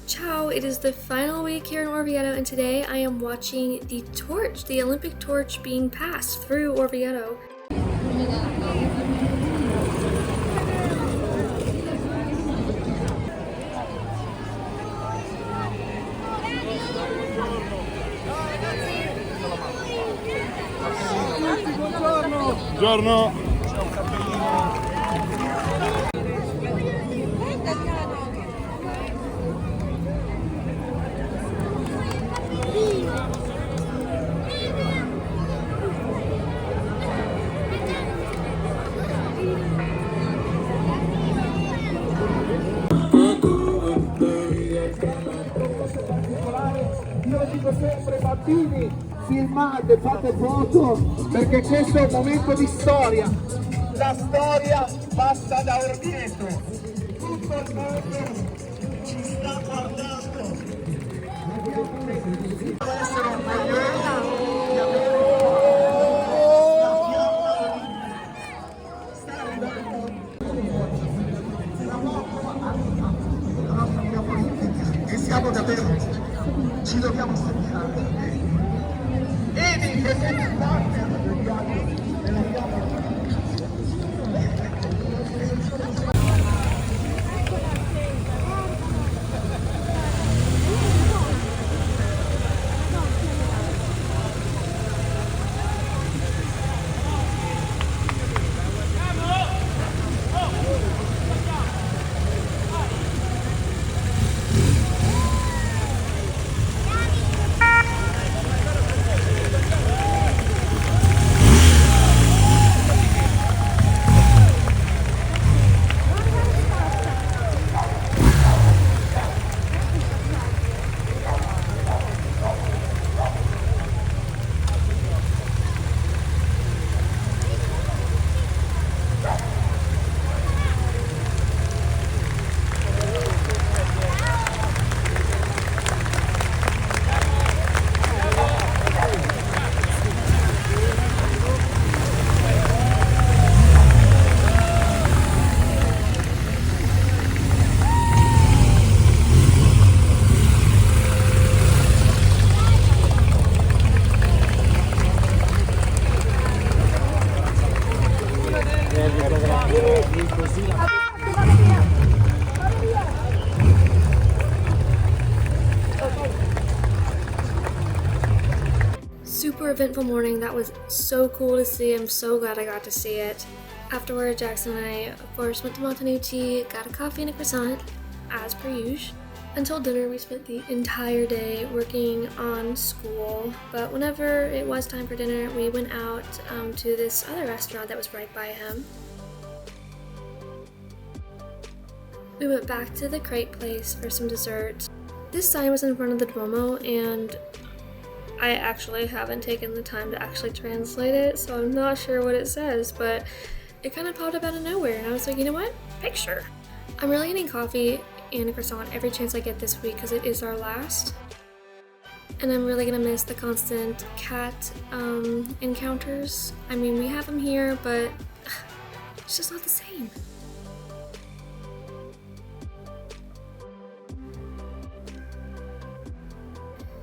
Ciao, it is the final week here in Orvieto, and today I am watching the torch, the Olympic torch being passed through Orvieto. Buongiorno. Io dico sempre bambini, filmate, fate foto, perché questo è un momento di storia. La storia passa da Orvieto. Tutto il mondo ci sta guardando. Dobbiamo essere orgogliosi di avere la fiamma sta arrivando la nostra via politica e siamo davvero. Ci dobbiamo segnare. Vedi che sei il partner degli altri della fiamma. Super eventful morning. That was so cool to see. I'm so glad I got to see it. Afterward, Jackson and I, of course, went to Montanucci, got a coffee and a croissant, as per usual. Until dinner, we spent the entire day working on school, but whenever it was time for dinner, we went out to this other restaurant that was right by him. We went back to the crepe place for some dessert. This sign was in front of the Duomo, and I actually haven't taken the time to actually translate it, so I'm not sure what it says, but it kind of popped up out of nowhere, and I was like, you know what? Picture. I'm really getting coffee and a croissant every chance I get this week because it is our last. And I'm really gonna miss the constant cat encounters. I mean, we have them here, but it's just not the same.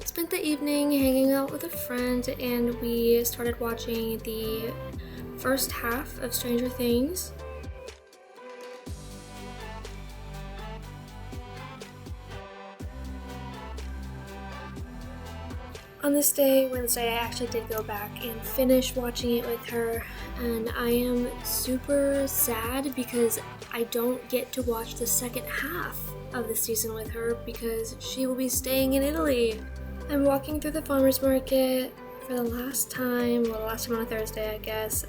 Spent the evening hanging out with a friend, and we started watching the first half of Stranger Things. On this day, Wednesday, I actually did go back and finish watching it with her, and I am super sad because I don't get to watch the second half of the season with her because she will be staying in Italy. I'm walking through the farmer's market for the last time on a Thursday, I guess,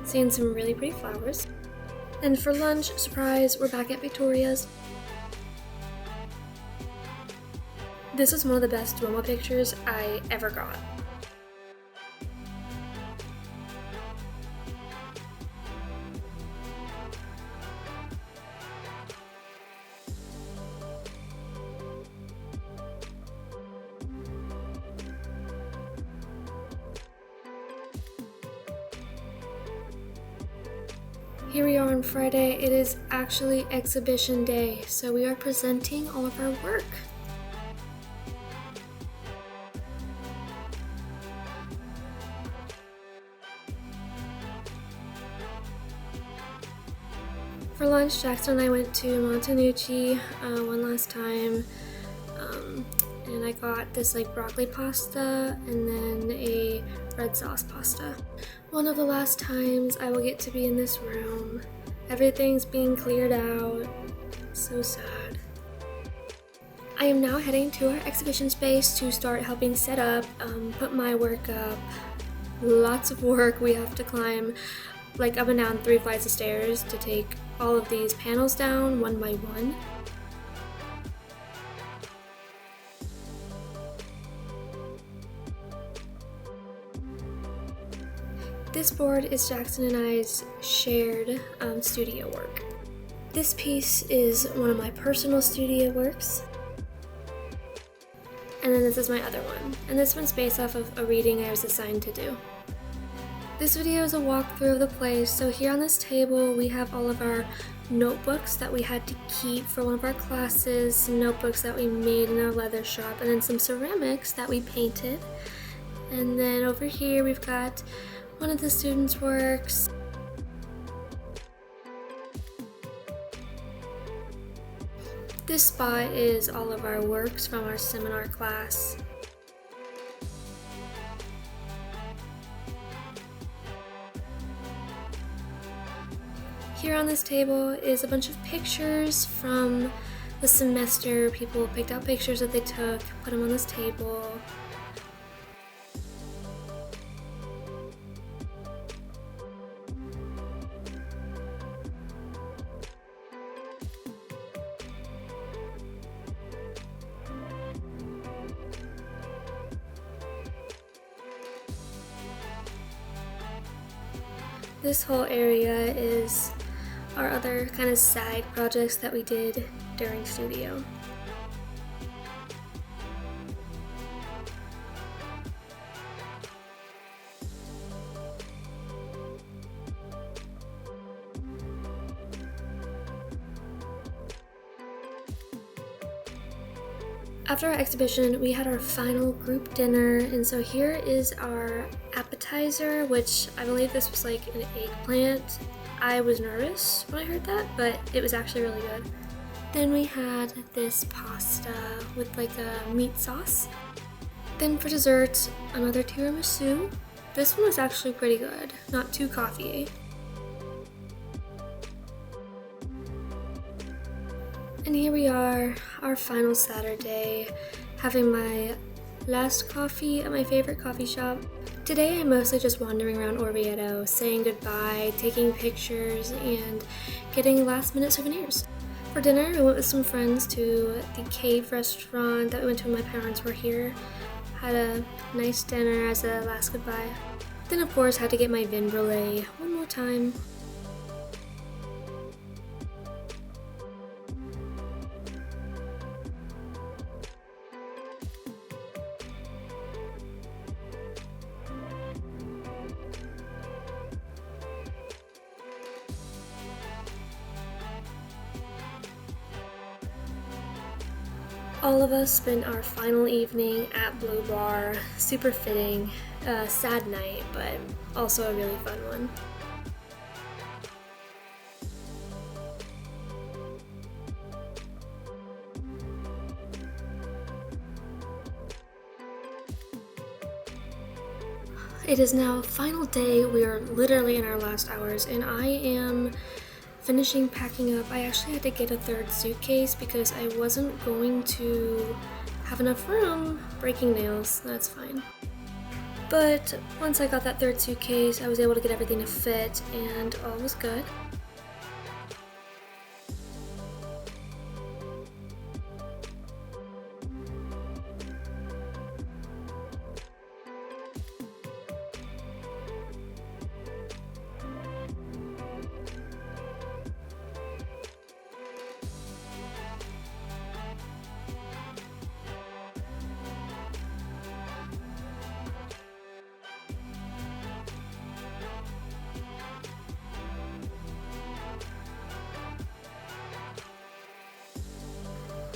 seeing some really pretty flowers. And for lunch, surprise, we're back at Victoria's. This is one of the best Duomo pictures I ever got. Here we are on Friday. It is actually exhibition day, so we are presenting all of our work. For lunch, Jackson and I went to Montanucci one last time, and I got this like broccoli pasta and then a red sauce pasta. One of the last times I will get to be in this room. Everything's being cleared out. So sad. I am now heading to our exhibition space to start helping set up, put my work up. Lots of work. We have to climb like up and down 3 flights of stairs to take all of these panels down one by one. This board is Jackson and I's shared studio work. This piece is one of my personal studio works. And then this is my other one. And this one's based off of a reading I was assigned to do. This video is a walkthrough of the place. So here on this table we have all of our notebooks that we had to keep for one of our classes, some notebooks that we made in our leather shop, and then some ceramics that we painted. And then over here we've got one of the students' works. This spot is all of our works from our seminar class. Here on this table is a bunch of pictures from the semester. People picked out pictures that they took, put them on this table. This whole area is our other kind of side projects that we did during studio. After our exhibition, we had our final group dinner, and so here is our appetizer, which I believe this was like an eggplant. I was nervous when I heard that, but it was actually really good. Then we had this pasta with like a meat sauce. Then for dessert, another tiramisu. This one was actually pretty good, not too coffee-y. And here we are, our final Saturday, having my last coffee at my favorite coffee shop. Today I'm mostly just wandering around Orvieto, saying goodbye, taking pictures, and getting last minute souvenirs. For dinner, we went with some friends to the Cave restaurant that we went to when my parents were here. Had a nice dinner as a last goodbye. Then of course had to get my vin brûlée one more time. All of us spent our final evening at Blue Bar. Super fitting. Sad night, but also a really fun one. It is now final day. We are literally in our last hours, and I am finishing packing up. I actually had to get a third suitcase because I wasn't going to have enough room breaking nails. That's fine. But once I got that third suitcase, I was able to get everything to fit, and all was good.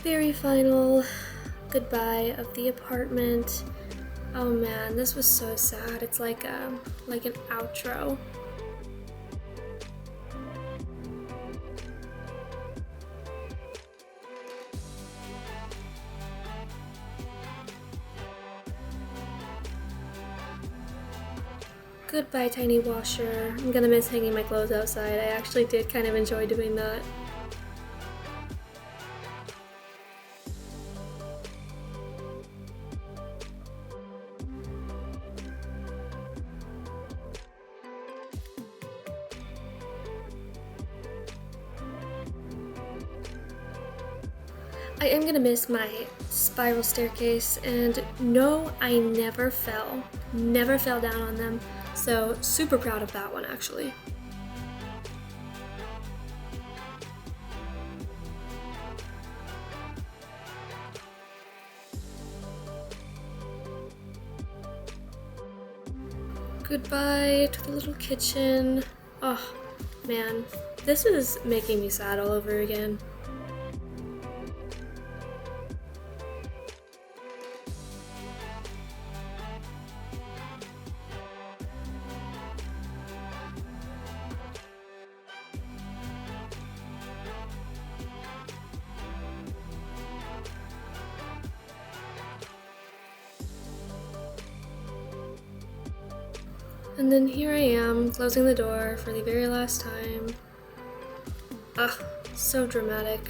Very final goodbye of the apartment. Oh man, this was so sad. It's like an outro. Goodbye, tiny washer. I'm gonna miss hanging my clothes outside. I actually did kind of enjoy doing that. I am gonna miss my spiral staircase, and no, I never fell. Never fell down on them, so super proud of that one actually. Goodbye to the little kitchen. Oh man, this is making me sad all over again. And then here I am, closing the door for the very last time. Ah, so dramatic.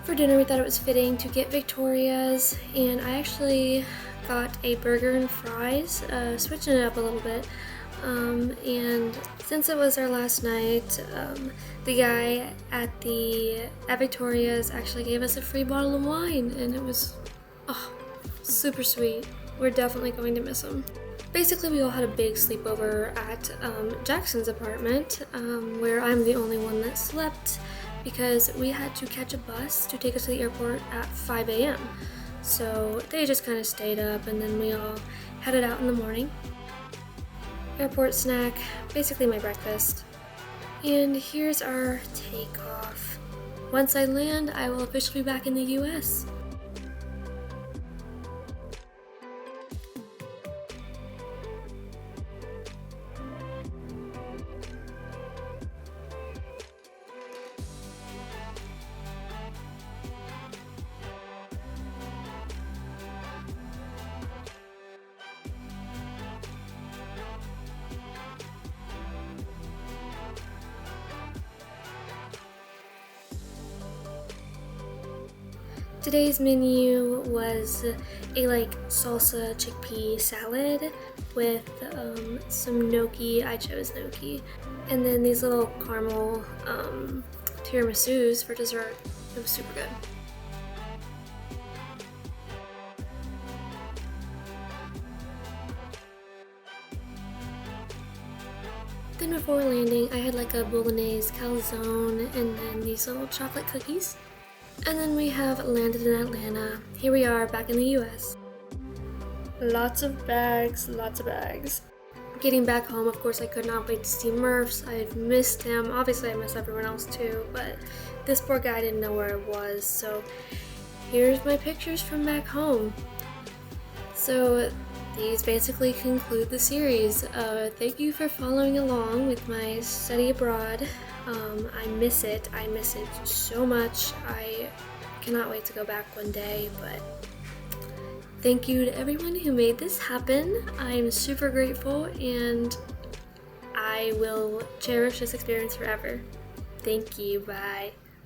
For dinner, we thought it was fitting to get Victoria's, and I actually got a burger and fries, switching it up a little bit. And since it was our last night, the guy at Victoria's actually gave us a free bottle of wine, and it was super sweet. We're definitely going to miss him. Basically, we all had a big sleepover at Jackson's apartment, where I'm the only one that slept because we had to catch a bus to take us to the airport at 5 a.m. So they just kind of stayed up, and then we all headed out in the morning. Airport snack, basically my breakfast. And here's our takeoff. Once I land, I will officially be back in the US. Today's menu was a salsa chickpea salad with some gnocchi. I chose gnocchi. And then these little caramel tiramisus for dessert. It was super good. Then before landing, I had a bolognese calzone and then these little chocolate cookies. And then we have landed in Atlanta. Here we are back in the US. Lots of bags, lots of bags. Getting back home, of course, I could not wait to see Murph's. I've missed him. Obviously, I miss everyone else too, but this poor guy didn't know where it was. So here's my pictures from back home. So these basically conclude the series. Thank you for following along with my study abroad. I miss it so much. I cannot wait to go back one day, but thank you to everyone who made this happen. I'm super grateful, and I will cherish this experience forever. Thank you, bye.